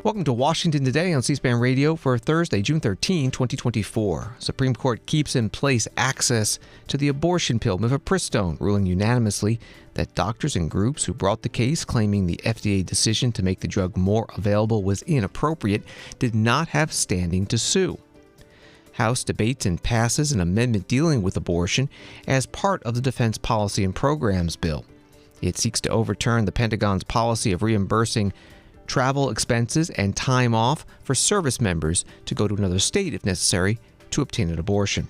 Welcome to Washington Today on C-SPAN Radio for Thursday, June 13, 2024. Supreme Court keeps in place access to the abortion pill mifepristone, ruling unanimously that doctors and groups who brought the case claiming the FDA decision to make the drug more available was inappropriate did not have standing to sue. House debates and passes an amendment dealing with abortion as part of the Defense Policy and Programs Bill. It seeks to overturn the Pentagon's policy of reimbursing travel expenses and time off for service members to go to another state if necessary to obtain an abortion.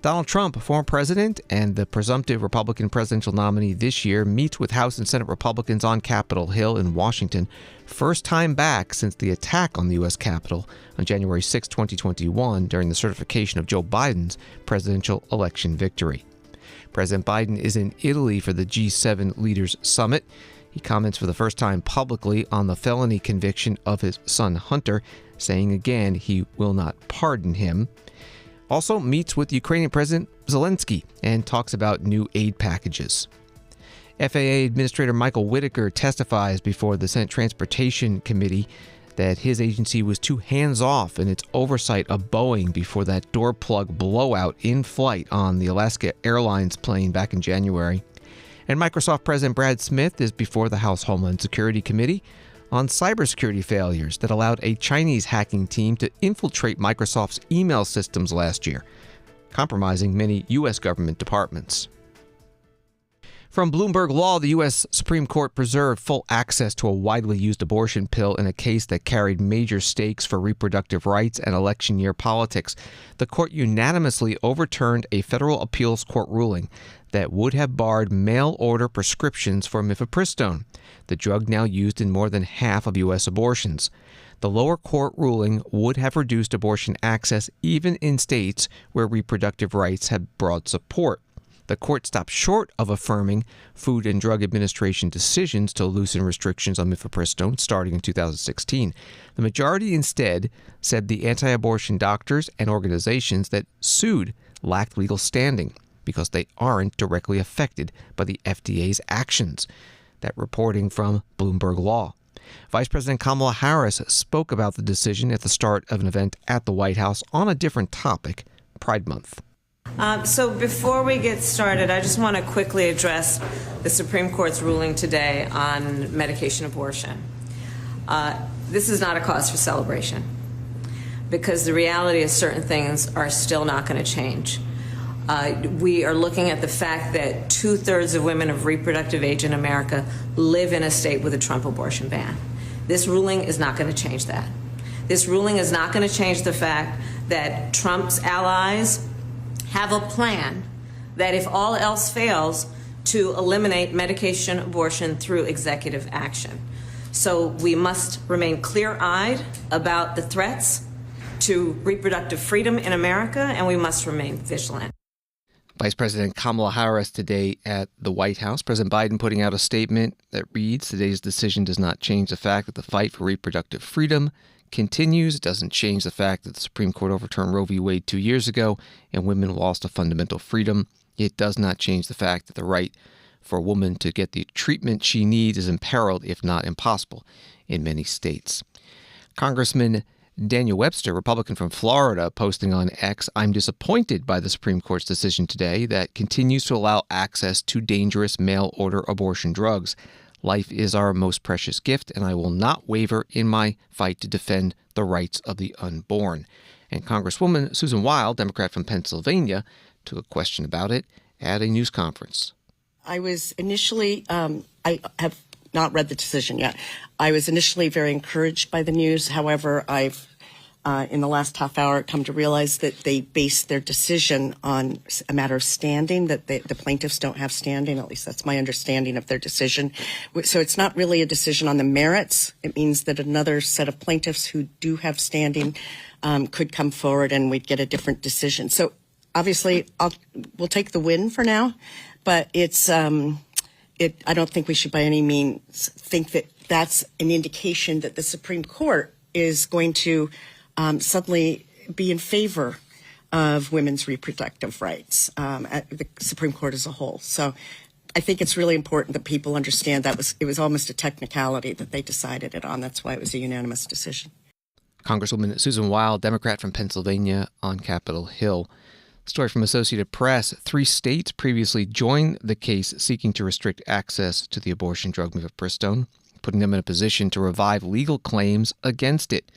Donald Trump, former president and the presumptive Republican presidential nominee this year, meets with House and Senate Republicans on Capitol Hill in Washington, first time back since the attack on the U.S. Capitol on January 6, 2021, during the certification of Joe Biden's presidential election victory. President Biden is in Italy for the G7 Leaders Summit. He comments for the first time publicly on the felony conviction of his son Hunter, saying again he will not pardon him. Also meets with Ukrainian President Zelensky and talks about new aid packages. FAA Administrator Michael Whitaker testifies before the Senate Transportation Committee that his agency was too hands-off in its oversight of Boeing before that door plug blowout in flight on the Alaska Airlines plane back in January. And Microsoft President Brad Smith is before the House Homeland Security Committee on cybersecurity failures that allowed a Chinese hacking team to infiltrate Microsoft's email systems last year, compromising many U.S. government departments. From Bloomberg Law, the U.S. Supreme Court preserved full access to a widely used abortion pill in a case that carried major stakes for reproductive rights and election year politics. The court unanimously overturned a federal appeals court ruling that would have barred mail-order prescriptions for mifepristone, the drug now used in more than half of U.S. abortions. The lower court ruling would have reduced abortion access even in states where reproductive rights have broad support. The court stopped short of affirming Food and Drug Administration decisions to loosen restrictions on mifepristone starting in 2016. The majority instead said the anti-abortion doctors and organizations that sued lacked legal standing because they aren't directly affected by the FDA's actions. That reporting from Bloomberg Law. Vice President Kamala Harris spoke about the decision at the start of an event at the White House on a different topic, Pride Month. So before we get started, I just want to quickly address the Supreme Court's ruling today on medication abortion. This is not a cause for celebration because the reality is certain things are still not going to change. We are looking at the fact that 2/3 of women of reproductive age in America live in a state with a Trump abortion ban. This ruling is not going to change that. This ruling is not going to change the fact that Trump's allies have a plan that, if all else fails, to eliminate medication abortion through executive action. So we must remain clear-eyed about the threats to reproductive freedom in America, and we must remain vigilant. Vice President Kamala Harris today at the White House. President Biden putting out a statement that reads, today's decision does not change the fact that the fight for reproductive freedom continues. It doesn't change the fact that the Supreme Court overturned Roe v. Wade 2 years ago and women lost a fundamental freedom. It does not change the fact that the right for a woman to get the treatment she needs is imperiled, if not impossible, in many states. Congressman Daniel Webster, Republican from Florida, posting on X, I'm disappointed by the Supreme Court's decision today that continues to allow access to dangerous mail-order abortion drugs. Life is our most precious gift, and I will not waver in my fight to defend the rights of the unborn. And Congresswoman Susan Wild, Democrat from Pennsylvania, took a question about it at a news conference. I was initially, I have not read the decision yet. I was initially very encouraged by the news. However, I've, in the last half hour, come to realize that they based their decision on a matter of standing, that the plaintiffs don't have standing. At least that's my understanding of their decision. So it's not really a decision on the merits. It means that another set of plaintiffs who do have standing could come forward and we'd get a different decision. So obviously, we'll take the win for now, but it's I don't think we should by any means think that that's an indication that the Supreme Court is going to suddenly be in favor of women's reproductive rights, at the Supreme Court as a whole. So I think it's really important that people understand it was almost a technicality that they decided it on. That's why it was a unanimous decision. Congresswoman Susan Wild, Democrat from Pennsylvania, on Capitol Hill. Story from Associated Press. 3 states previously joined the case seeking to restrict access to the abortion drug mifepristone, putting them in a position to revive legal claims against it.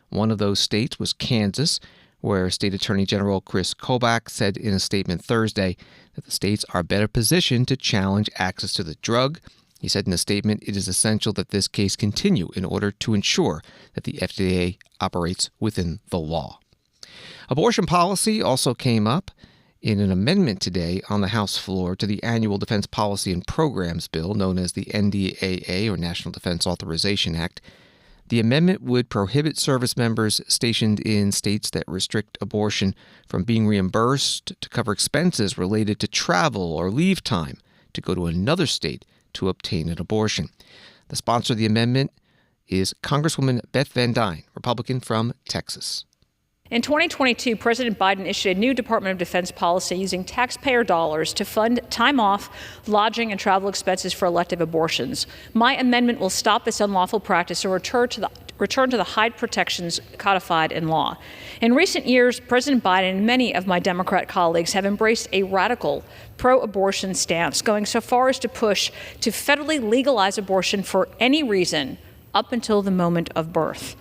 One of those states was Kansas, where State Attorney General Chris Kobach said in a statement Thursday that the states are better positioned to challenge access to the drug. He said in a statement, it is essential that this case continue in order to ensure that the FDA operates within the law. Abortion policy also came up in an amendment today on the House floor to the annual Defense Policy and Programs Bill, known as the NDAA, or National Defense Authorization Act. The amendment would prohibit service members stationed in states that restrict abortion from being reimbursed to cover expenses related to travel or leave time to go to another state to obtain an abortion. The sponsor of the amendment is Congresswoman Beth Van Dyne, Republican from Texas. In 2022, President Biden issued a new Department of Defense policy using taxpayer dollars to fund time off, lodging, and travel expenses for elective abortions. My amendment will stop this unlawful practice and return to the high protections codified in law. In recent years, President Biden and many of my Democrat colleagues have embraced a radical pro-abortion stance, going so far as to push to federally legalize abortion for any reason up until the moment of birth.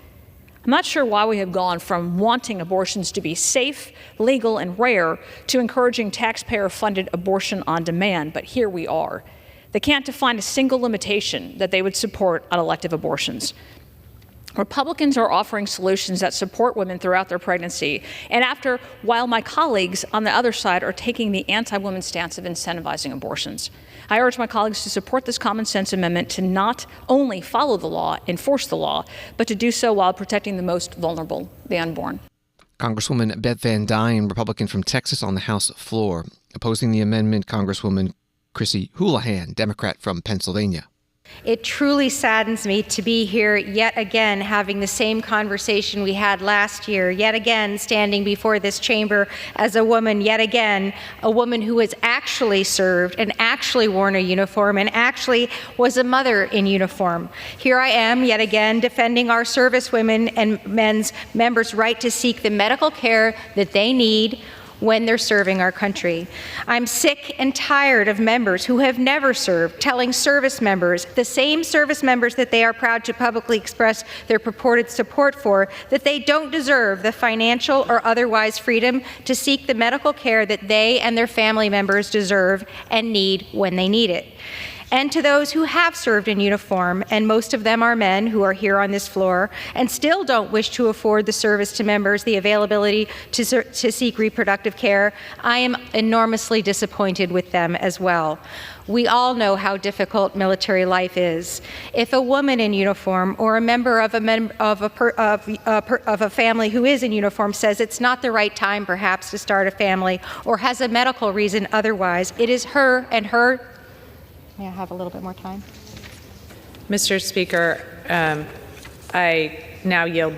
I'm not sure why we have gone from wanting abortions to be safe, legal, and rare to encouraging taxpayer-funded abortion on demand, but here we are. They can't define a single limitation that they would support on elective abortions. Republicans are offering solutions that support women throughout their pregnancy, and while my colleagues on the other side are taking the anti-woman stance of incentivizing abortions. I urge my colleagues to support this common sense amendment to not only follow the law, enforce the law, but to do so while protecting the most vulnerable, the unborn. Congresswoman Beth Van Dyne, Republican from Texas, on the House floor. Opposing the amendment, Congresswoman Chrissy Houlihan, Democrat from Pennsylvania. It truly saddens me to be here yet again having the same conversation we had last year, yet again standing before this chamber as a woman, yet again a woman who has actually served and actually worn a uniform and actually was a mother in uniform. Here I am yet again defending our servicewomen and men's members' right to seek the medical care that they need when they're serving our country. I'm sick and tired of members who have never served telling service members, the same service members that they are proud to publicly express their purported support for, that they don't deserve the financial or otherwise freedom to seek the medical care that they and their family members deserve and need when they need it. And to those who have served in uniform, and most of them are men who are here on this floor, and still don't wish to afford the service to members the availability to seek reproductive care, I am enormously disappointed with them as well. We all know how difficult military life is. If a woman in uniform or a member of a family who is in uniform says it's not the right time perhaps to start a family or has a medical reason otherwise, it is her and her. May I have a little bit more time? Mr. Speaker, I now yield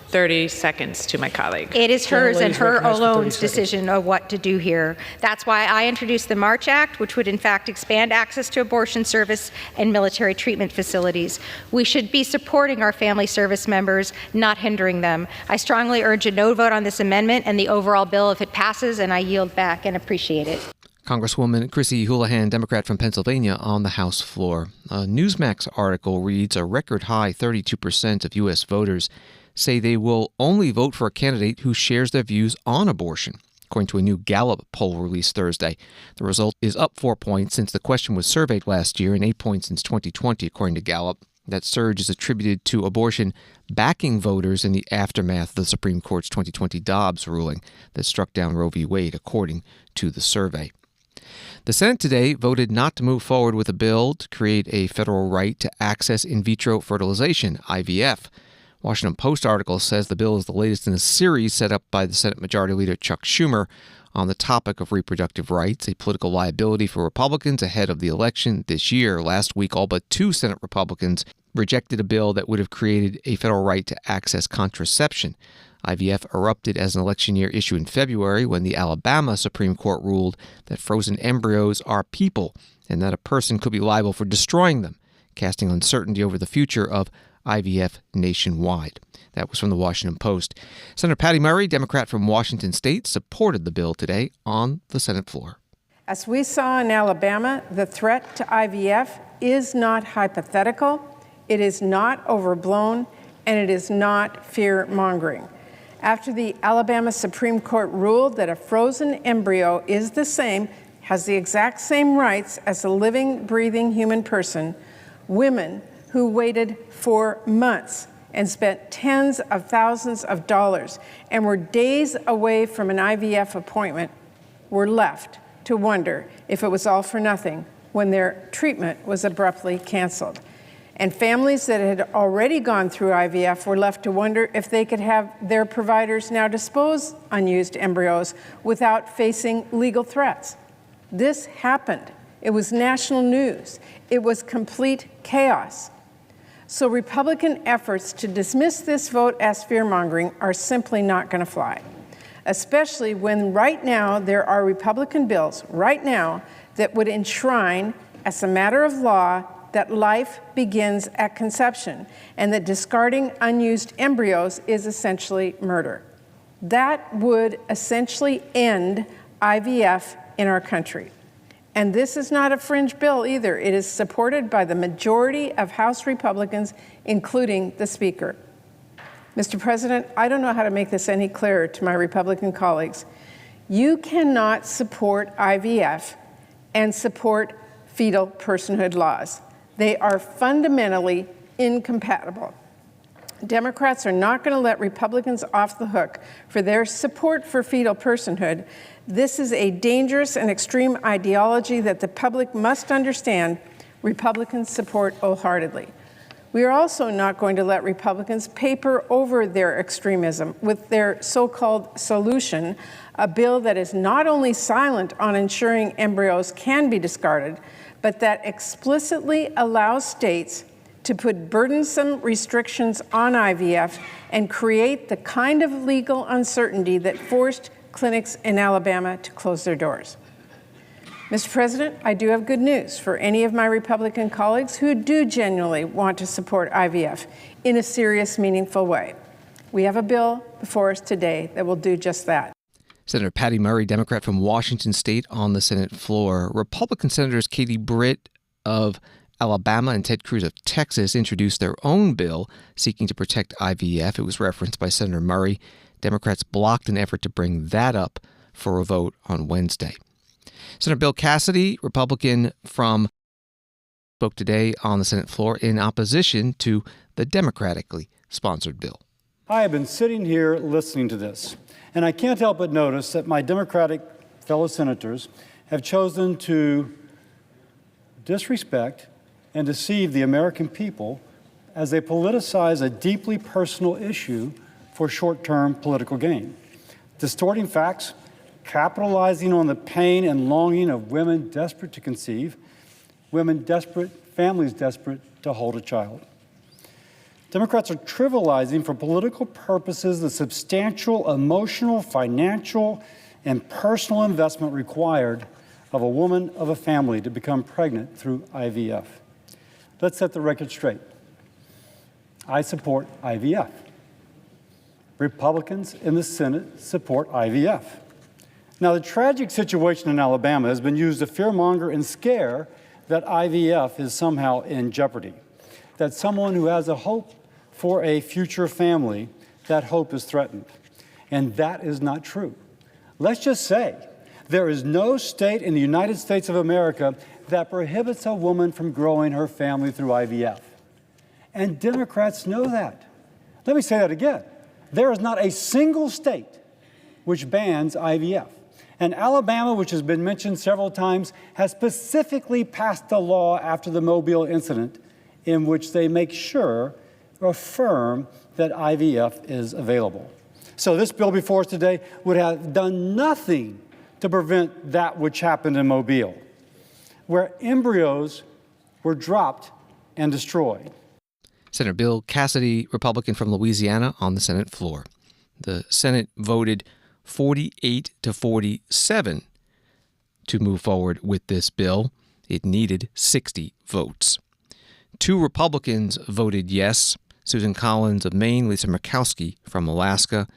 30 seconds to my colleague. It is hers and her alone's decision of what to do here. That's why I introduced the March Act, which would in fact expand access to abortion service and military treatment facilities. We should be supporting our family service members, not hindering them. I strongly urge a no vote on this amendment and the overall bill if it passes, and I yield back and appreciate it. Congresswoman Chrissy Houlihan, Democrat from Pennsylvania, on the House floor. A Newsmax article reads a record high 32% of U.S. voters say they will only vote for a candidate who shares their views on abortion, according to a new Gallup poll released Thursday. The result is up 4 points since the question was surveyed last year and 8 points since 2020, according to Gallup. That surge is attributed to abortion backing voters in the aftermath of the Supreme Court's 2020 Dobbs ruling that struck down Roe v. Wade, according to the survey. The Senate today voted not to move forward with a bill to create a federal right to access in vitro fertilization, IVF. Washington Post article says the bill is the latest in a series set up by the Senate Majority Leader Chuck Schumer on the topic of reproductive rights, a political liability for Republicans ahead of the election this year. Last week, all but 2 Senate Republicans rejected a bill that would have created a federal right to access contraception. IVF erupted as an election year issue in February when the Alabama Supreme Court ruled that frozen embryos are people and that a person could be liable for destroying them, casting uncertainty over the future of IVF nationwide. That was from the Washington Post. Senator Patty Murray, Democrat from Washington State, supported the bill today on the Senate floor. As we saw in Alabama, the threat to IVF is not hypothetical, it is not overblown, and it is not fear-mongering. After the Alabama Supreme Court ruled that a frozen embryo has the exact same rights as a living, breathing human person, women who waited for months and spent tens of thousands of dollars and were days away from an IVF appointment were left to wonder if it was all for nothing when their treatment was abruptly canceled. And families that had already gone through IVF were left to wonder if they could have their providers now dispose unused embryos without facing legal threats. This happened. It was national news. It was complete chaos. So Republican efforts to dismiss this vote as fear-mongering are simply not going to fly, especially when right now there are Republican bills right now that would enshrine as a matter of law that life begins at conception and that discarding unused embryos is essentially murder. That would essentially end IVF in our country. And this is not a fringe bill either. It is supported by the majority of House Republicans, including the Speaker. Mr. President, I don't know how to make this any clearer to my Republican colleagues. You cannot support IVF and support fetal personhood laws. They are fundamentally incompatible. Democrats are not going to let Republicans off the hook for their support for fetal personhood. This is a dangerous and extreme ideology that the public must understand Republicans support wholeheartedly. We are also not going to let Republicans paper over their extremism with their so-called solution, a bill that is not only silent on ensuring embryos can be discarded, but that explicitly allows states to put burdensome restrictions on IVF and create the kind of legal uncertainty that forced clinics in Alabama to close their doors. Mr. President, I do have good news for any of my Republican colleagues who do genuinely want to support IVF in a serious, meaningful way. We have a bill before us today that will do just that. Senator Patty Murray, Democrat from Washington State, on the Senate floor. Republican Senators Katie Britt of Alabama and Ted Cruz of Texas introduced their own bill seeking to protect IVF. It was referenced by Senator Murray. Democrats blocked an effort to bring that up for a vote on Wednesday. Senator Bill Cassidy, Republican spoke today on the Senate floor in opposition to the Democratically sponsored bill. I have been sitting here listening to this, and I can't help but notice that my Democratic fellow senators have chosen to disrespect and deceive the American people as they politicize a deeply personal issue for short-term political gain, distorting facts, capitalizing on the pain and longing of women desperate to conceive, families desperate to hold a child. Democrats are trivializing for political purposes the substantial emotional, financial, and personal investment required of a woman of a family to become pregnant through IVF. Let's set the record straight. I support IVF. Republicans in the Senate support IVF. Now, the tragic situation in Alabama has been used to fearmonger and scare that IVF is somehow in jeopardy, that someone who has a hope for a future family, that hope is threatened. And that is not true. Let's just say there is no state in the United States of America that prohibits a woman from growing her family through IVF. And Democrats know that. Let me say that again. There is not a single state which bans IVF. And Alabama, which has been mentioned several times, has specifically passed a law after the Mobile incident in which they make sure or affirm that IVF is available. So this bill before us today would have done nothing to prevent that which happened in Mobile, where embryos were dropped and destroyed. Senator Bill Cassidy, Republican from Louisiana, on the Senate floor. The Senate voted 48 to 47 to move forward with this bill. It needed 60 votes. 2 Republicans voted yes, Susan Collins of Maine, Lisa Murkowski from Alaska.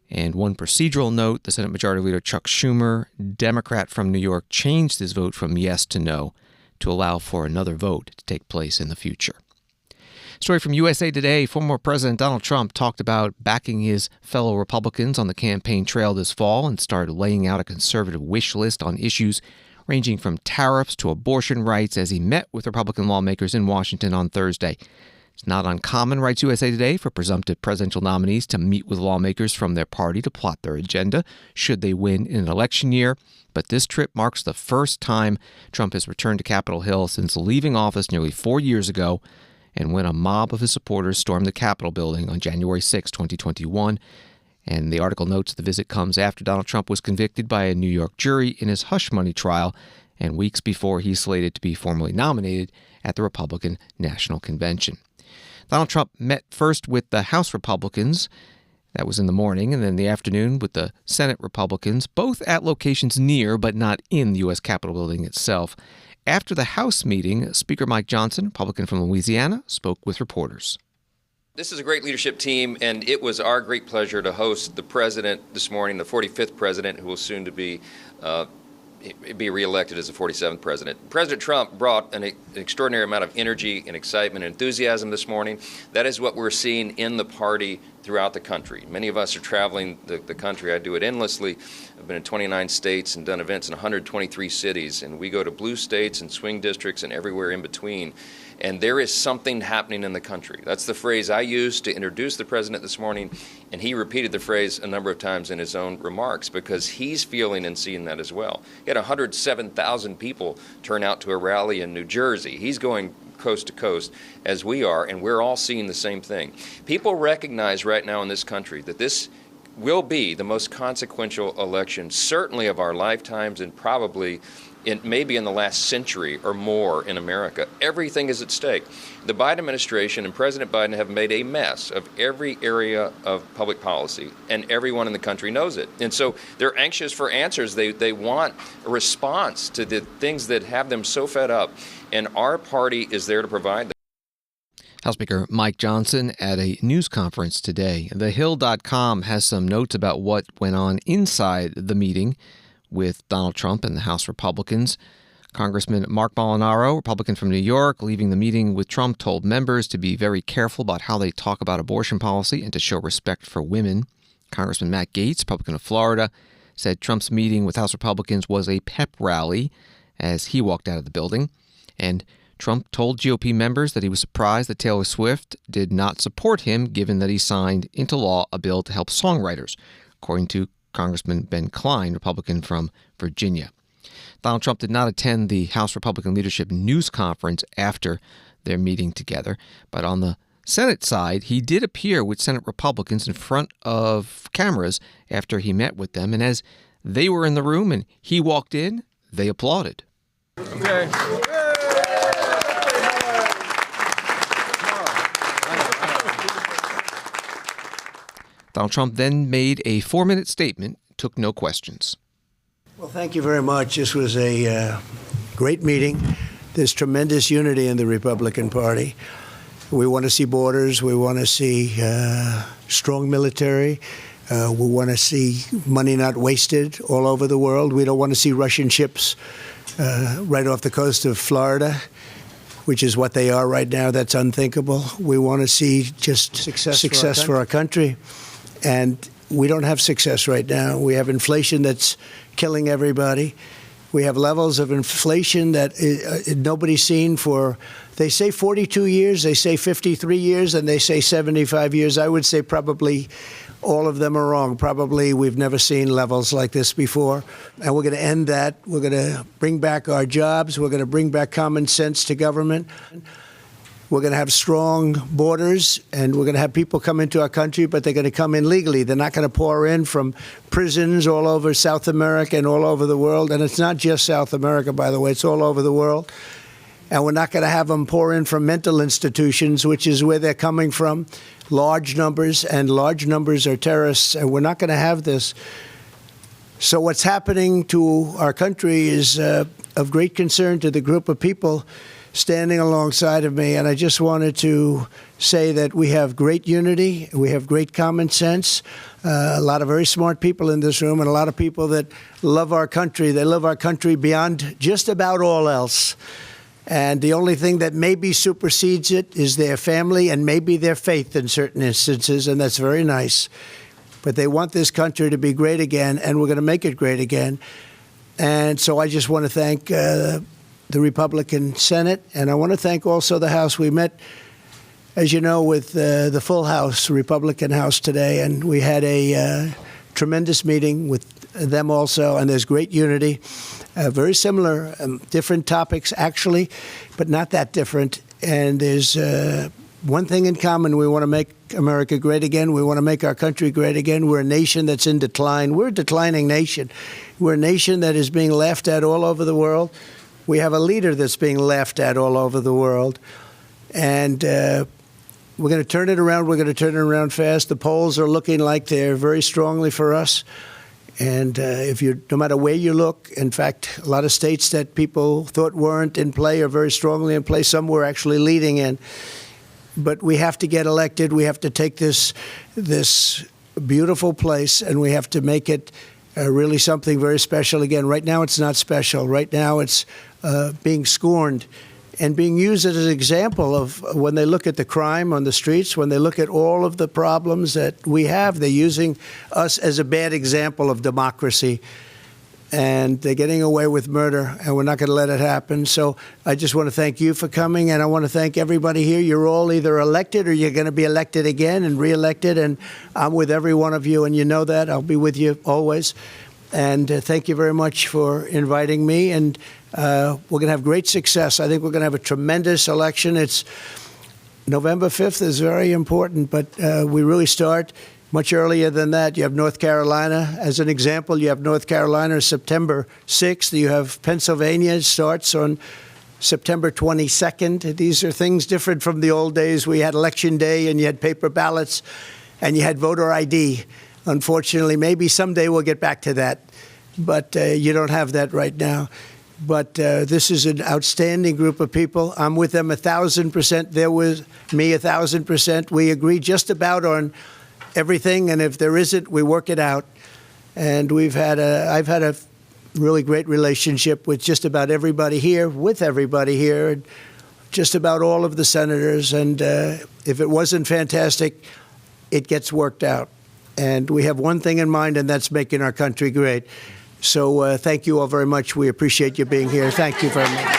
And one procedural note, the Senate Majority Leader Chuck Schumer, Democrat from New York, changed his vote from yes to no to allow for another vote to take place in the future. Story from USA Today, former President Donald Trump talked about backing his fellow Republicans on the campaign trail this fall and started laying out a conservative wish list on issues ranging from tariffs to abortion rights as he met with Republican lawmakers in Washington on Thursday. It's not uncommon, writes USA Today, for presumptive presidential nominees to meet with lawmakers from their party to plot their agenda should they win in an election year. But this trip marks the first time Trump has returned to Capitol Hill since leaving office nearly 4 years ago, and when a mob of his supporters stormed the Capitol building on January 6, 2021. And the article notes the visit comes after Donald Trump was convicted by a New York jury in his hush money trial and weeks before he's slated to be formally nominated at the Republican National Convention. Donald Trump met first with the House Republicans. That was in the morning, and then in the afternoon with the Senate Republicans, both at locations near but not in the U.S. Capitol building itself. After the House meeting, Speaker Mike Johnson, Republican from Louisiana, spoke with reporters. This is a great leadership team, and it was our great pleasure to host the president this morning, the 45th president, who will soon to be reelected as the 47th president. President Trump brought an extraordinary amount of energy and excitement and enthusiasm this morning. That is what we're seeing in the party throughout the country. Many of us are traveling the country. I do it endlessly. I've been in 29 states and done events in 123 cities, and we go to blue states and swing districts and everywhere in between. And there is something happening in the country. That's the phrase I used to introduce the president this morning, and he repeated the phrase a number of times in his own remarks because he's feeling and seeing that as well. He had 107,000 people turn out to a rally in New Jersey. He's going coast to coast as we are, and we're all seeing the same thing. People recognize right now in this country that this will be the most consequential election, certainly of our lifetimes and probably maybe in the last century or more in America. Everything is at stake. The Biden administration and President Biden have made a mess of every area of public policy, and everyone in the country knows it. And so they're anxious for answers. They want a response to the things that have them so fed up, and our party is there to provide them. House Speaker Mike Johnson at a news conference today. TheHill.com has some notes about what went on inside the meeting with Donald Trump and the House Republicans. Congressman Mark Molinaro, Republican from New York, leaving the meeting with Trump, told members to be very careful about how they talk about abortion policy and to show respect for women. Congressman Matt Gaetz, Republican of Florida, said Trump's meeting with House Republicans was a pep rally as he walked out of the building. And Trump told GOP members that he was surprised that Taylor Swift did not support him, given that he signed into law a bill to help songwriters, according to Congressman Ben Cline, Republican from Virginia. Donald Trump did not attend the House Republican leadership news conference after their meeting together, but on the Senate side, he did appear with Senate Republicans in front of cameras after he met with them, and as they were in the room and he walked in, they applauded. Okay. Donald Trump then made a 4-minute statement, took no questions. Well, thank you very much. This was a great meeting. There's tremendous unity in the Republican Party. We want to see borders. We want to see strong military. We want to see money not wasted all over the world. We don't want to see Russian ships right off the coast of Florida, which is what they are right now. That's unthinkable. We want to see just success for our country. And we don't have success right now. We have inflation that's killing everybody. We have levels of inflation that nobody's seen for, they say 42 years, they say 53 years, and they say 75 years. I would say probably all of them are wrong. Probably we've never seen levels like this before. And we're going to end that. We're going to bring back our jobs. We're going to bring back common sense to government. We're going to have strong borders, and we're going to have people come into our country, but they're going to come in legally. They're not going to pour in from prisons all over South America and all over the world. And it's not just South America, by the way. It's all over the world. And we're not going to have them pour in from mental institutions, which is where they're coming from, large numbers, and large numbers are terrorists, and we're not going to have this. So what's happening to our country is of great concern to the group of people standing alongside of me. And I just wanted to say that we have great unity, we have great common sense, a lot of very smart people in this room, and a lot of people that love our country. They love our country beyond just about all else. And the only thing that maybe supersedes it is their family and maybe their faith in certain instances, and that's very nice. But they want this country to be great again, and we're going to make it great again. And so I just want to thank the Republican Senate, and I want to thank also the House. We met, as you know, with the full House, Republican House today, and we had a tremendous meeting with them also, and there's great unity. Very similar, different topics actually, but not that different. And there's one thing in common. We want to make America great again. We want to make our country great again. We're a nation that's in decline. We're a declining nation. We're a nation that is being laughed at all over the world. We have a leader that's being laughed at all over the world. And we're going to turn it around. We're going to turn it around fast. The polls are looking like they're very strongly for us. And no matter where you look, in fact, a lot of states that people thought weren't in play are very strongly in play. Some we're actually leading in. But we have to get elected. We have to take this beautiful place, and we have to make it really something very special again. Right now, it's not special. Right now, it's being scorned and being used as an example of when they look at the crime on the streets, when they look at all of the problems that we have, they're using us as a bad example of democracy. And they're getting away with murder, and we're not going to let it happen. So I just want to thank you for coming, and I want to thank everybody here. You're all either elected or you're going to be elected again and reelected, and I'm with every one of you, and you know that. I'll be with you always. And thank you very much for inviting me, and we're going to have great success. I think we're going to have a tremendous election. It's November 5th is very important, but we really start much earlier than that. You have North Carolina as an example. You have North Carolina September 6th. You have Pennsylvania starts on September 22nd. These are things different from the old days. We had Election Day and you had paper ballots and you had voter ID. Unfortunately, maybe someday we'll get back to that. But you don't have that right now. But this is an outstanding group of people. I'm with them 1,000%. They're with me 1,000%. We agree just about on everything, and if there isn't, we work it out. And I've had a really great relationship with just about everybody here, and just about all of the senators. And if it wasn't fantastic, it gets worked out. And we have one thing in mind, and that's making our country great. So thank you all very much. We appreciate you being here. Thank you very much.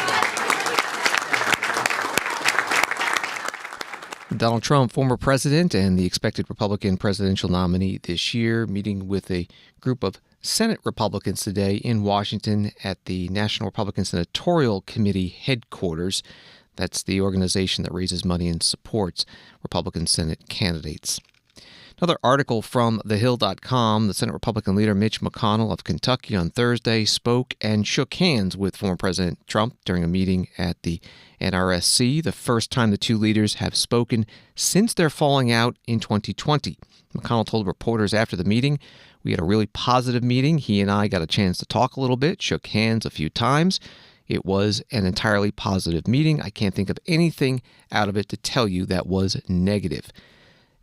Donald Trump, former president and the expected Republican presidential nominee this year, meeting with a group of Senate Republicans today in Washington at the National Republican Senatorial Committee headquarters. That's the organization that raises money and supports Republican Senate candidates. Another article from thehill.com, the Senate Republican leader Mitch McConnell of Kentucky on Thursday spoke and shook hands with former President Trump during a meeting at the NRSC, the first time the two leaders have spoken since their falling out in 2020. McConnell told reporters after the meeting, "We had a really positive meeting. He and I got a chance to talk a little bit, shook hands a few times. It was an entirely positive meeting. I can't think of anything out of it to tell you that was negative."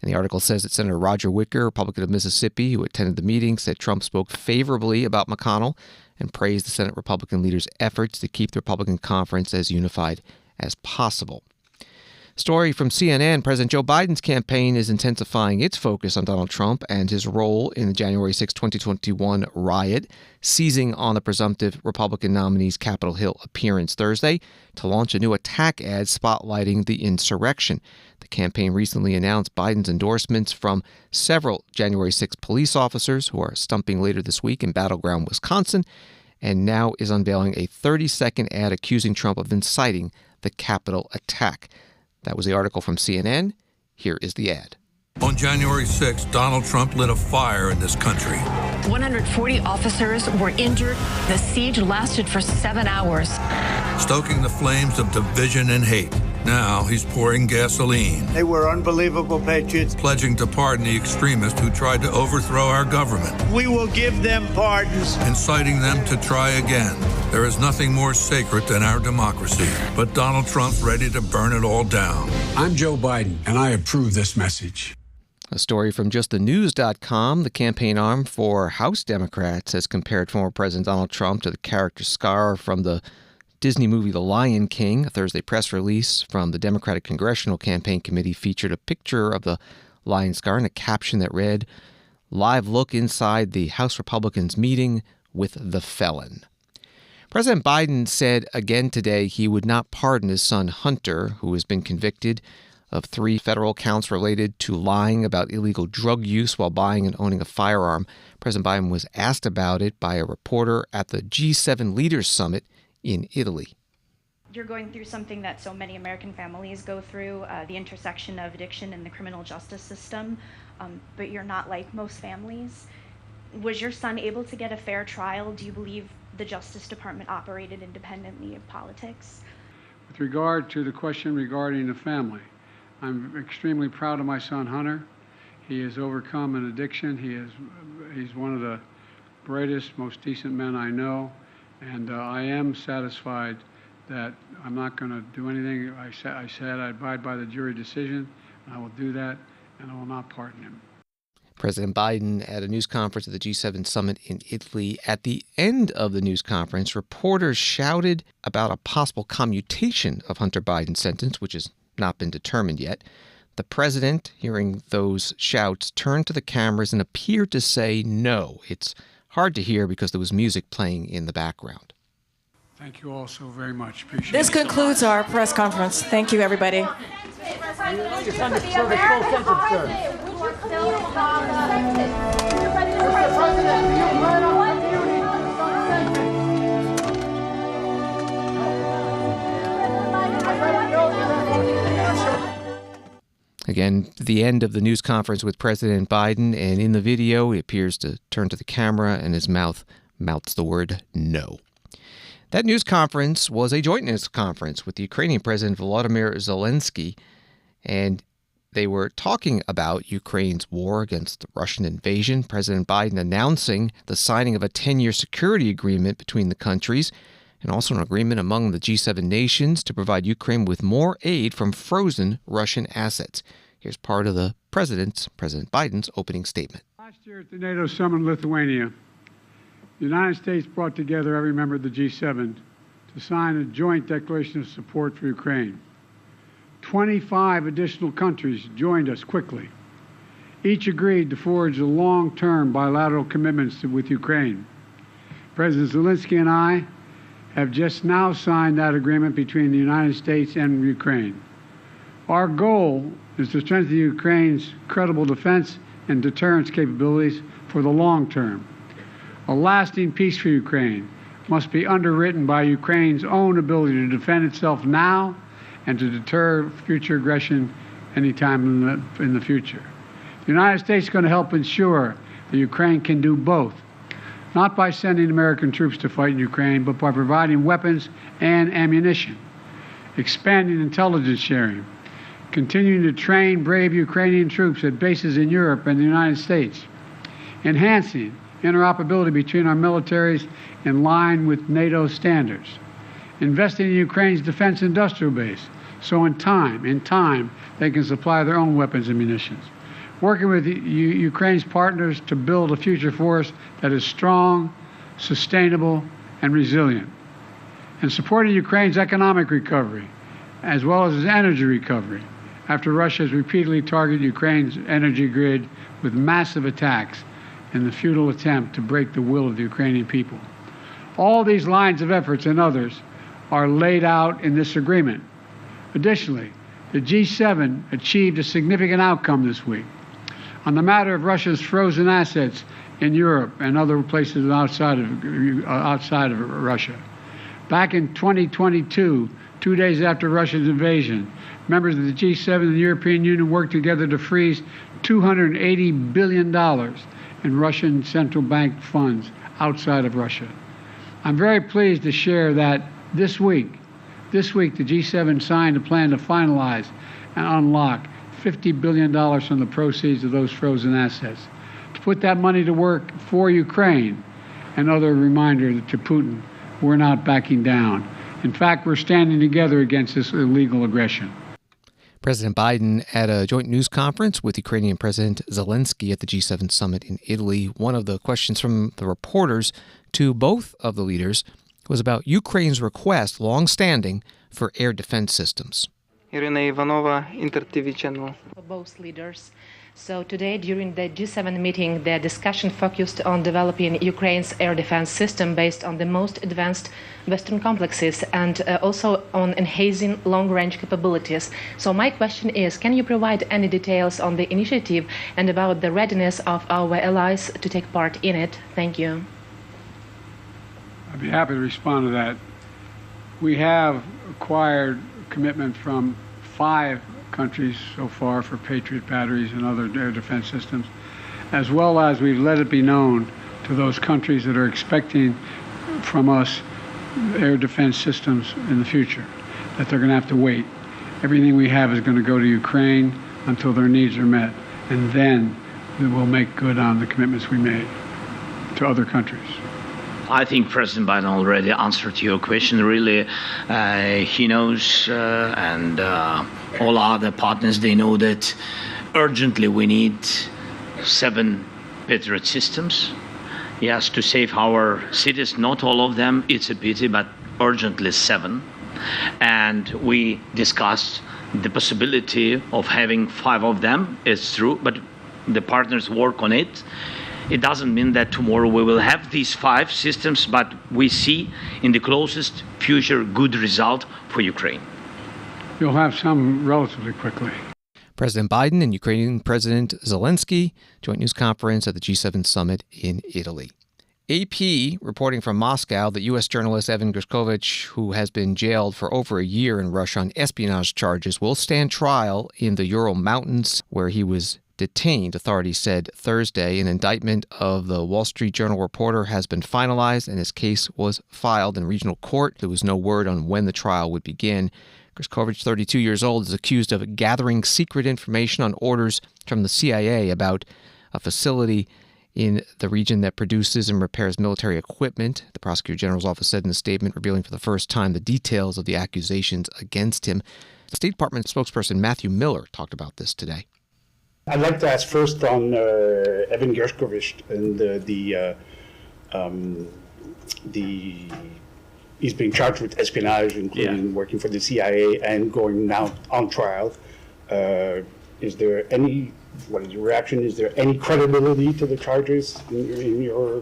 And the article says that Senator Roger Wicker, Republican of Mississippi, who attended the meeting, said Trump spoke favorably about McConnell and praised the Senate Republican leader's efforts to keep the Republican conference as unified as possible. Story from CNN, President Joe Biden's campaign is intensifying its focus on Donald Trump and his role in the January 6, 2021 riot, seizing on the presumptive Republican nominee's Capitol Hill appearance Thursday to launch a new attack ad spotlighting the insurrection. The campaign recently announced Biden's endorsements from several January 6 police officers who are stumping later this week in battleground Wisconsin, and now is unveiling a 30-second ad accusing Trump of inciting the Capitol attack. That was the article from CNN. Here is the ad. On January 6th, Donald Trump lit a fire in this country. 140 officers were injured. The siege lasted for 7 hours. Stoking the flames of division and hate. Now he's pouring gasoline. They were unbelievable patriots. Pledging to pardon the extremists who tried to overthrow our government. We will give them pardons. Inciting them to try again. There is nothing more sacred than our democracy. But Donald Trump's ready to burn it all down. I'm Joe Biden, and I approve this message. A story from justthenews.com. The campaign arm for House Democrats has compared former President Donald Trump to the character Scar from the Disney movie The Lion King. A Thursday press release from the Democratic Congressional Campaign Committee featured a picture of the lion Scar and a caption that read, "Live look inside the House Republicans meeting with the felon." President Biden said again today he would not pardon his son Hunter, who has been convicted of 3 federal counts related to lying about illegal drug use while buying and owning a firearm. President Biden was asked about it by a reporter at the G7 Leaders Summit in Italy. You're going through something that so many American families go through, the intersection of addiction and the criminal justice system, but you're not like most families. Was your son able to get a fair trial? Do you believe the Justice Department operated independently of politics? With regard to the question regarding the family, I'm extremely proud of my son Hunter. He has overcome an addiction. He's one of the brightest, most decent men I know, and I am satisfied that I'm not going to do anything. I said I abide by the jury decision, and I will do that, and I will not pardon him. President Biden at a news conference at the G7 summit in Italy. At the end of the news conference, reporters shouted about a possible commutation of Hunter Biden's sentence, which has not been determined yet. The president, hearing those shouts, turned to the cameras and appeared to say no. It's hard to hear because there was music playing in the background. Thank you all so very much. Appreciate This it. concludes our press conference. Thank you, everybody. Again, the end of the news conference with President Biden, and in the video, he appears to turn to the camera and his mouth mouths the word no. That news conference was a joint news conference with the Ukrainian President Volodymyr Zelensky, and they were talking about Ukraine's war against the Russian invasion, President Biden announcing the signing of a 10-year security agreement between the countries, and also an agreement among the G7 nations to provide Ukraine with more aid from frozen Russian assets. Here's part of the President Biden's opening statement. Last year at the NATO summit in Lithuania, the United States brought together every member of the G7 to sign a joint declaration of support for Ukraine. 25 additional countries joined us quickly. Each agreed to forge a long-term bilateral commitments with Ukraine. President Zelensky and I have just now signed that agreement between the United States and Ukraine. Our goal is to strengthen Ukraine's credible defense and deterrence capabilities for the long term. A lasting peace for Ukraine must be underwritten by Ukraine's own ability to defend itself now and to deter future aggression anytime in the future. The United States is going to help ensure that Ukraine can do both, not by sending American troops to fight in Ukraine, but by providing weapons and ammunition, expanding intelligence sharing, continuing to train brave Ukrainian troops at bases in Europe and the United States, enhancing interoperability between our militaries in line with NATO standards, investing in Ukraine's defense industrial base so in time they can supply their own weapons and munitions, working with Ukraine's partners to build a future force that is strong, sustainable, and resilient, and supporting Ukraine's economic recovery as well as its energy recovery after Russia has repeatedly targeted Ukraine's energy grid with massive attacks in the futile attempt to break the will of the Ukrainian people. All these lines of efforts and others are laid out in this agreement. Additionally, the G7 achieved a significant outcome this week on the matter of Russia's frozen assets in Europe and other places outside of Russia. Back in 2022, 2 days after Russia's invasion, Members of the G7 and the European Union worked together to freeze $280 billion in Russian central bank funds outside of Russia. I'm very pleased to share that this week, the G7 signed a plan to finalize and unlock $50 billion from the proceeds of those frozen assets, to put that money to work for Ukraine. Another reminder to Putin, we're not backing down. In fact, we're standing together against this illegal aggression. President Biden at a joint news conference with Ukrainian President Zelensky at the G7 summit in Italy. One of the questions from the reporters to both of the leaders was about Ukraine's request, long-standing, for air defense systems. For both leaders. So today, during the G7 meeting, the discussion focused on developing Ukraine's air defense system based on the most advanced Western complexes and also on enhancing long-range capabilities. So my question is, can you provide any details on the initiative and about the readiness of our allies to take part in it? Thank you. I'd be happy to respond to that. We have acquired commitment from 5 countries so far for Patriot batteries and other air defense systems, as well as we've let it be known to those countries that are expecting from us air defense systems in the future that they're going to have to wait. Everything we have is going to go to Ukraine until their needs are met, and then we will make good on the commitments we made to other countries. I think President Biden already answered your question. Really, he knows, and all other partners, they know that urgently we need 7 Patriot systems. Yes, to save our cities, not all of them, it's a pity, but urgently 7. And we discussed the possibility of having 5 of them. It's true, but the partners work on it. It doesn't mean that tomorrow we will have these 5 systems, but we see in the closest future good result for Ukraine. You'll have some relatively quickly. President Biden and Ukrainian President Zelensky, joint news conference at the G7 summit in Italy. AP reporting from Moscow that U.S. journalist Evan Gershkovich, who has been jailed for over a year in Russia on espionage charges, will stand trial in the Ural Mountains, where he was detained, authorities said Thursday. An indictment of the Wall Street Journal reporter has been finalized, and his case was filed in regional court. There was no word on when the trial would begin. Gershkovich, 32 years old, is accused of gathering secret information on orders from the CIA about a facility in the region that produces and repairs military equipment. The Prosecutor General's office said in a statement revealing for the first time the details of the accusations against him. The State Department spokesperson Matthew Miller talked about this today. I'd like to ask first on Evan Gershkovich and he's being charged with espionage, including working for the CIA and going now on trial. Is there any? What is your reaction? Is there any credibility to the charges in your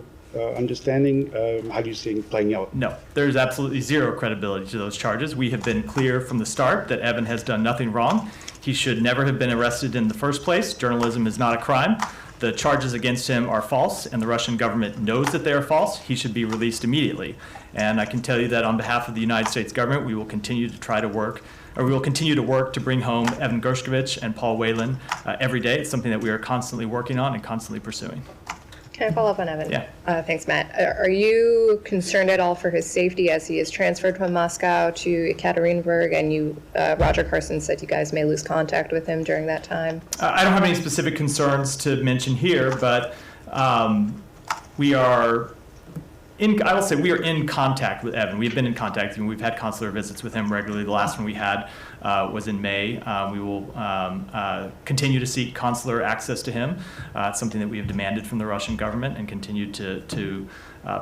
understanding? How do you see it playing out? No, there's absolutely zero credibility to those charges. We have been clear from the start that Evan has done nothing wrong. He should never have been arrested in the first place. Journalism is not a crime. The charges against him are false, and the Russian government knows that they are false. He should be released immediately. And I can tell you that on behalf of the United States government, we will continue to work to bring home Evan Gershkovich and Paul Whelan every day. It's something that we are constantly working on and constantly pursuing. Can I follow up on Evan? Yeah. Thanks, Matt. Are you concerned at all for his safety as he is transferred from Moscow to Ekaterinburg? And Roger Carson said you guys may lose contact with him during that time. I don't have any specific concerns to mention here, but we are in contact with Evan. We've been in contact. We've had consular visits with him regularly. The last one we had was in May. We will continue to seek consular access to him. It's something that we have demanded from the Russian government and continue to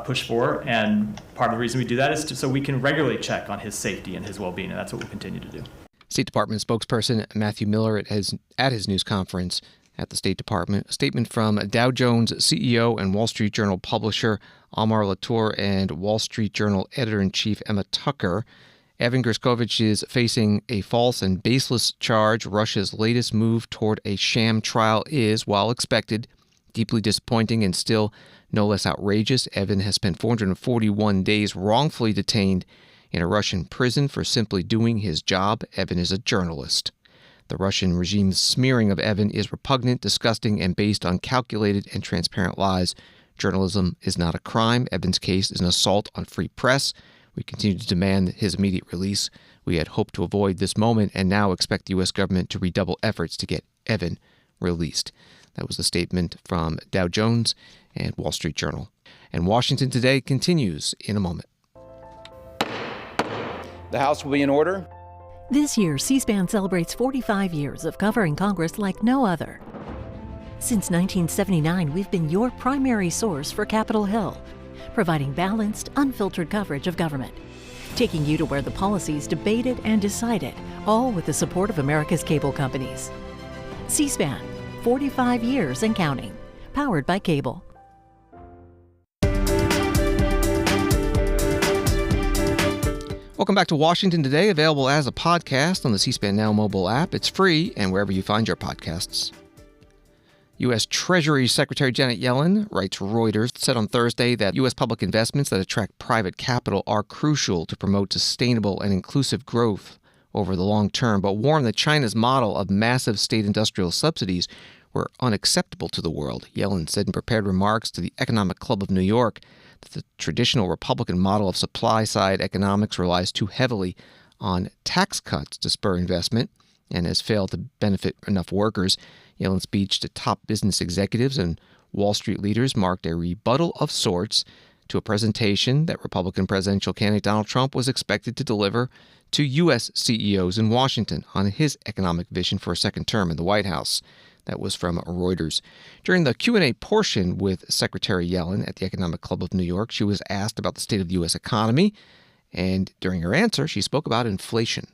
push for. And part of the reason we do that is so we can regularly check on his safety and his well-being, and that's what we'll continue to do. State Department spokesperson Matthew Miller at his news conference at the State Department. A statement from Dow Jones CEO and Wall Street Journal publisher Amar Latour and Wall Street Journal editor-in-chief Emma Tucker. Evan Gershkovich is facing a false and baseless charge. Russia's latest move toward a sham trial is, while expected, deeply disappointing and still no less outrageous. Evan has spent 441 days wrongfully detained in a Russian prison for simply doing his job. Evan is a journalist. The Russian regime's smearing of Evan is repugnant, disgusting, and based on calculated and transparent lies. Journalism is not a crime. Evan's case is an assault on free press. We continue to demand his immediate release. We had hoped to avoid this moment and now expect the U.S. government to redouble efforts to get Evan released. That was the statement from Dow Jones and Wall Street Journal. And Washington Today continues in a moment. The House will be in order. This year, C-SPAN celebrates 45 years of covering Congress like no other. Since 1979, we've been your primary source for Capitol Hill, providing balanced, unfiltered coverage of government, taking you to where the policy is debated and decided, all with the support of America's cable companies. C-SPAN, 45 years and counting, powered by cable. Welcome back to Washington Today, available as a podcast on the C-SPAN Now mobile app. It's free and wherever you find your podcasts. U.S. Treasury Secretary Janet Yellen, writes Reuters, said on Thursday that U.S. public investments that attract private capital are crucial to promote sustainable and inclusive growth over the long term, but warned that China's model of massive state industrial subsidies were unacceptable to the world. Yellen said in prepared remarks to the Economic Club of New York that the traditional Republican model of supply-side economics relies too heavily on tax cuts to spur investment and has failed to benefit enough workers. Yellen's speech to top business executives and Wall Street leaders marked a rebuttal of sorts to a presentation that Republican presidential candidate Donald Trump was expected to deliver to U.S. CEOs in Washington on his economic vision for a second term in the White House. That was from Reuters. During the Q&A portion with Secretary Yellen at the Economic Club of New York, she was asked about the state of the U.S. economy, and during her answer, she spoke about inflation.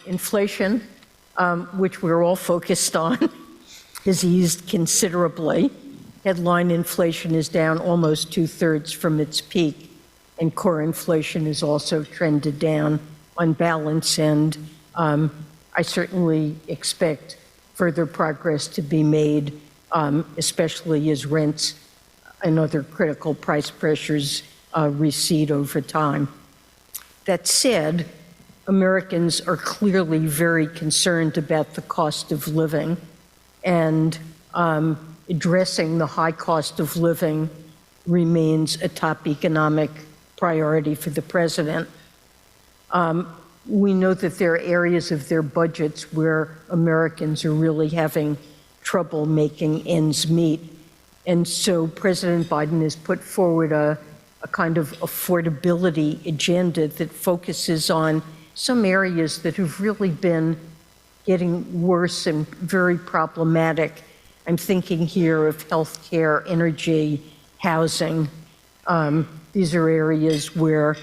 Inflation, which we're all focused on, has eased considerably. Headline inflation is down almost 2/3 from its peak, and core inflation has also trended down on balance, and I certainly expect further progress to be made, especially as rents and other critical price pressures recede over time. That said, Americans are clearly very concerned about the cost of living, and addressing the high cost of living remains a top economic priority for the president. We know that there are areas of their budgets where Americans are really having trouble making ends meet. And so President Biden has put forward a kind of affordability agenda that focuses on some areas that have really been getting worse and very problematic. I'm thinking here of healthcare, energy, housing. These are areas where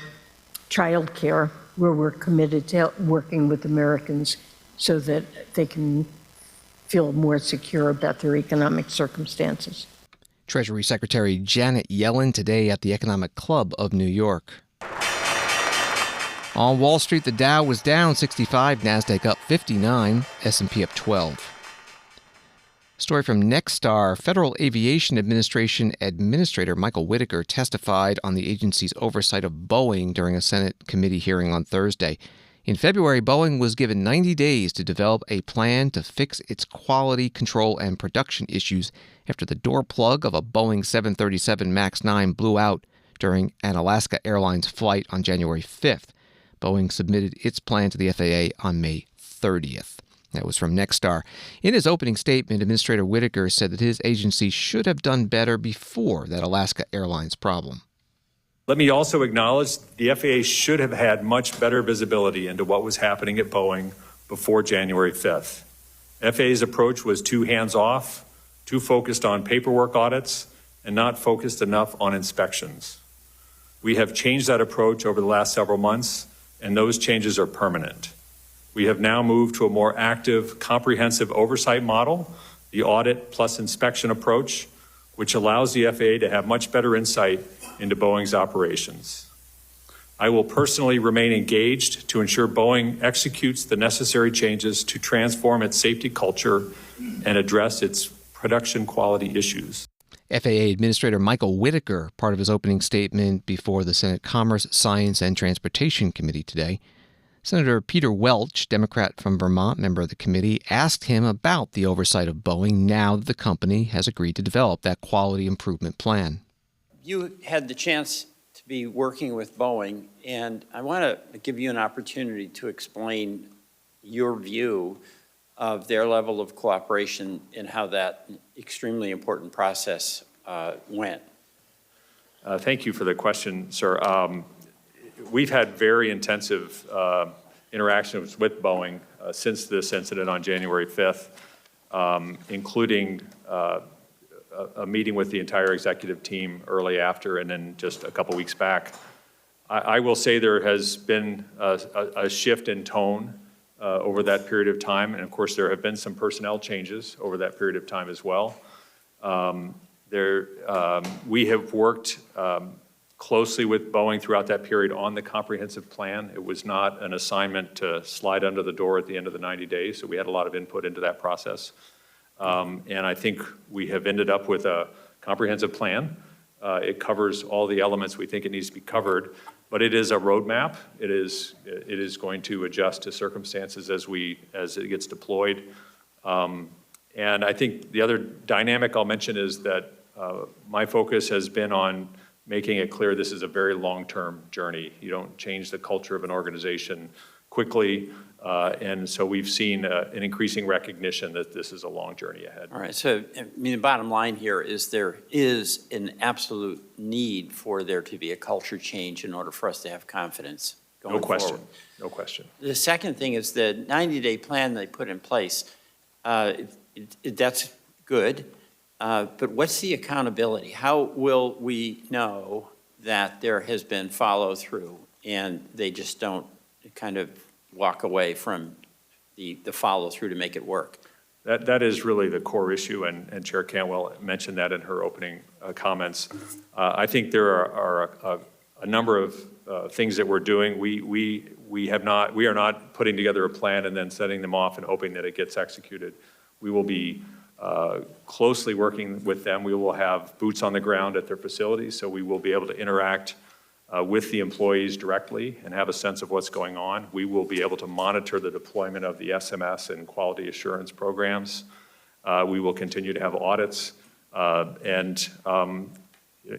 childcare, where we're committed to working with Americans so that they can feel more secure about their economic circumstances. Treasury Secretary Janet Yellen today at the Economic Club of New York. On Wall Street, the Dow was down 65, NASDAQ up 59, S&P up 12. Story from Nexstar. Federal Aviation Administration Administrator Michael Whitaker testified on the agency's oversight of Boeing during a Senate committee hearing on Thursday. In February, Boeing was given 90 days to develop a plan to fix its quality control and production issues after the door plug of a Boeing 737 MAX 9 blew out during an Alaska Airlines flight on January 5th. Boeing submitted its plan to the FAA on May 30th. That was from Nexstar. In his opening statement, Administrator Whitaker said that his agency should have done better before that Alaska Airlines problem. Let me also acknowledge the FAA should have had much better visibility into what was happening at Boeing before January 5th. FAA's approach was too hands-off, too focused on paperwork audits, and not focused enough on inspections. We have changed that approach over the last several months, and those changes are permanent. We have now moved to a more active, comprehensive oversight model, the audit plus inspection approach, which allows the FAA to have much better insight into Boeing's operations. I will personally remain engaged to ensure Boeing executes the necessary changes to transform its safety culture and address its production quality issues. FAA Administrator Michael Whitaker, part of his opening statement before the Senate Commerce, Science, and Transportation Committee today, Senator Peter Welch, Democrat from Vermont, member of the committee, asked him about the oversight of Boeing now that the company has agreed to develop that quality improvement plan. You had the chance to be working with Boeing, and I want to give you an opportunity to explain your view of their level of cooperation and how that extremely important process went. Thank you for the question, sir. We've had very intensive interactions with Boeing since this incident on January 5th, including a meeting with the entire executive team early after, and then just a couple weeks back. I will say there has been a shift in tone over that period of time, and of course there have been some personnel changes over that period of time as well. We have worked closely with Boeing throughout that period on the comprehensive plan. It was not an assignment to slide under the door at the end of the 90 days, so we had a lot of input into that process. And I think we have ended up with a comprehensive plan. It covers all the elements we think it needs to be covered, but it is a roadmap. It is going to adjust to circumstances as it gets deployed. And I think the other dynamic I'll mention is that my focus has been on making it clear this is a very long-term journey. You don't change the culture of an organization quickly, and so we've seen an increasing recognition that this is a long journey ahead. All right, so I mean, the bottom line here is there is an absolute need for there to be a culture change in order for us to have confidence going forward. No question. The second thing is the 90-day plan they put in place. That's good. But what's the accountability? How will we know that there has been follow through and they just don't kind of walk away from the follow through to make it work? That is really the core issue, and Chair Cantwell mentioned that in her opening comments. I think there are a number of things that we're doing. We are not putting together a plan and then setting them off and hoping that it gets executed. We will be closely working with them. We will have boots on the ground at their facilities, so we will be able to interact with the employees directly and have a sense of what's going on. We will be able to monitor the deployment of the SMS and quality assurance programs. We will continue to have audits, and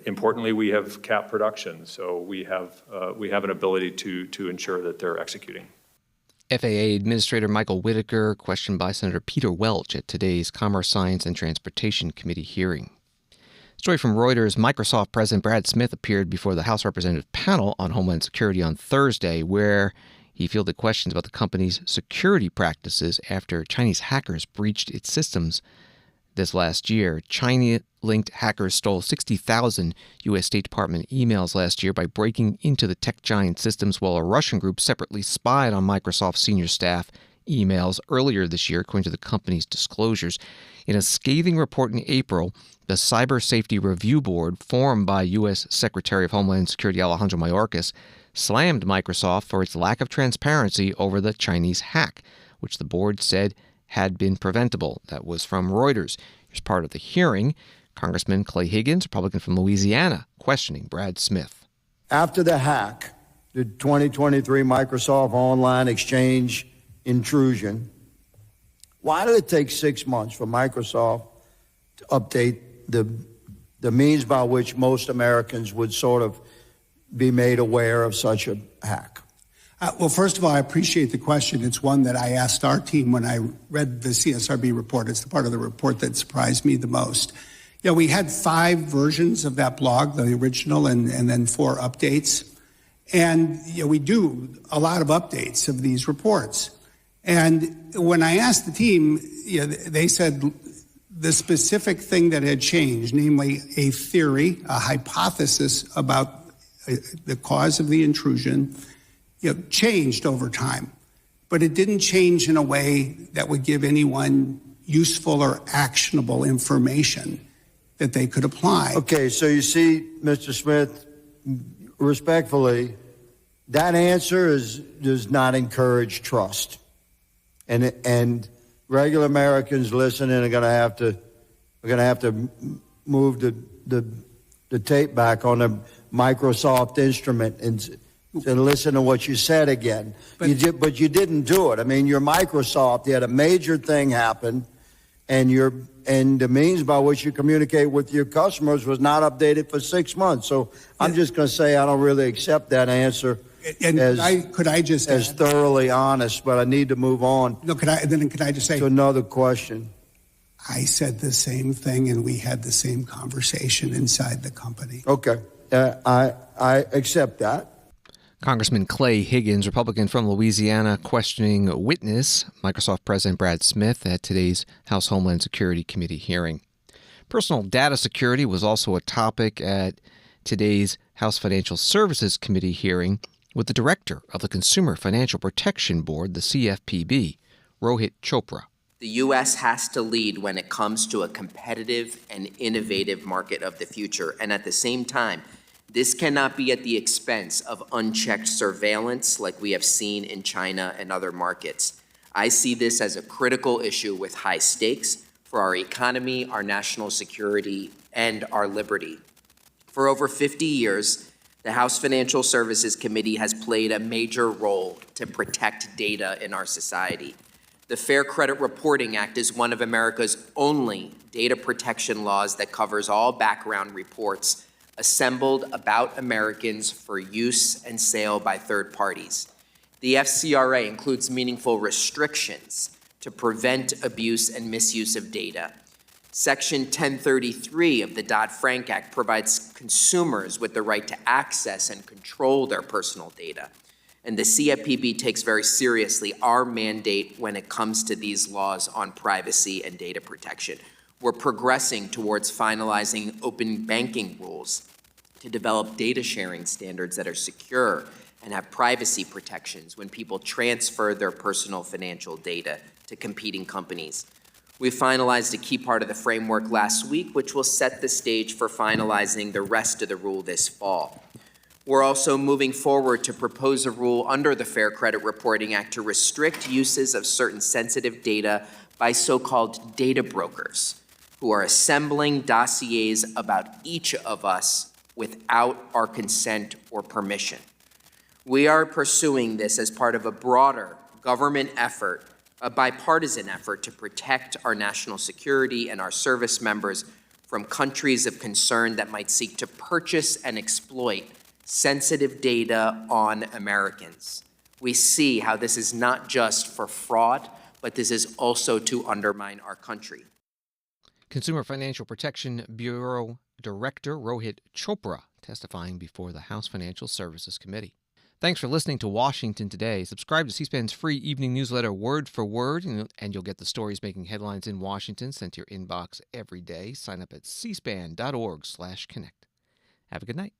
importantly, we have capped production, so we have an ability to ensure that they're executing. FAA Administrator Michael Whitaker questioned by Senator Peter Welch at today's Commerce, Science, and Transportation Committee hearing. Story from Reuters. Microsoft President Brad Smith appeared before the House Representative panel on Homeland Security on Thursday, where he fielded questions about the company's security practices after Chinese hackers breached its systems this last year. China-linked hackers stole 60,000 U.S. State Department emails last year by breaking into the tech giant systems, while a Russian group separately spied on Microsoft senior staff emails earlier this year, according to the company's disclosures. In a scathing report in April, the Cyber Safety Review Board, formed by U.S. Secretary of Homeland Security Alejandro Mayorkas, slammed Microsoft for its lack of transparency over the Chinese hack, which the board said had been preventable. That was from Reuters. Here's part of the hearing. Congressman Clay Higgins, Republican from Louisiana, questioning Brad Smith. After the hack, the 2023 Microsoft Online Exchange intrusion, why did it take 6 months for Microsoft to update the means by which most Americans would sort of be made aware of such a hack? Well, first of all, I appreciate the question. It's one that I asked our team when I read the CSRB report. It's the part of the report that surprised me the most. You know, we had 5 versions of that blog, the original, and then 4 updates. And you know, we do a lot of updates of these reports. And when I asked the team, you know, they said the specific thing that had changed, namely a theory, a hypothesis about the cause of the intrusion, you know, changed over time, but it didn't change in a way that would give anyone useful or actionable information that they could apply. Okay, so you see, Mr. Smith, respectfully, that answer does not encourage trust, and regular Americans listening are going to have to move the tape back on a Microsoft instrument and listen to what you said again. But you didn't do it. I mean, you're Microsoft. You had a major thing happen, and the means by which you communicate with your customers was not updated for 6 months. So I'm just going to say I don't really accept that answer as thoroughly honest, but I need to move on. No, could I just say to another question? I said the same thing, and we had the same conversation inside the company. Okay, I accept that. Congressman Clay Higgins, Republican from Louisiana, questioning a witness, Microsoft President Brad Smith, at today's House Homeland Security Committee hearing. Personal data security was also a topic at today's House Financial Services Committee hearing with the director of the Consumer Financial Protection Board, the CFPB, Rohit Chopra. The U.S. has to lead when it comes to a competitive and innovative market of the future, and at the same time, this cannot be at the expense of unchecked surveillance like we have seen in China and other markets. I see this as a critical issue with high stakes for our economy, our national security, and our liberty. For over 50 years, the House Financial Services Committee has played a major role to protect data in our society. The Fair Credit Reporting Act is one of America's only data protection laws that covers all background reports assembled about Americans for use and sale by third parties. The FCRA includes meaningful restrictions to prevent abuse and misuse of data. Section 1033 of the Dodd-Frank Act provides consumers with the right to access and control their personal data. And the CFPB takes very seriously our mandate when it comes to these laws on privacy and data protection. We're progressing towards finalizing open banking rules to develop data sharing standards that are secure and have privacy protections when people transfer their personal financial data to competing companies. We finalized a key part of the framework last week, which will set the stage for finalizing the rest of the rule this fall. We're also moving forward to propose a rule under the Fair Credit Reporting Act to restrict uses of certain sensitive data by so-called data brokers, who are assembling dossiers about each of us without our consent or permission. We are pursuing this as part of a broader government effort, a bipartisan effort to protect our national security and our service members from countries of concern that might seek to purchase and exploit sensitive data on Americans. We see how this is not just for fraud, but this is also to undermine our country. Consumer Financial Protection Bureau Director Rohit Chopra testifying before the House Financial Services Committee. Thanks for listening to Washington Today. Subscribe to C-SPAN's free evening newsletter, Word for Word, and you'll get the stories making headlines in Washington sent to your inbox every day. Sign up at cspan.org/connect. Have a good night.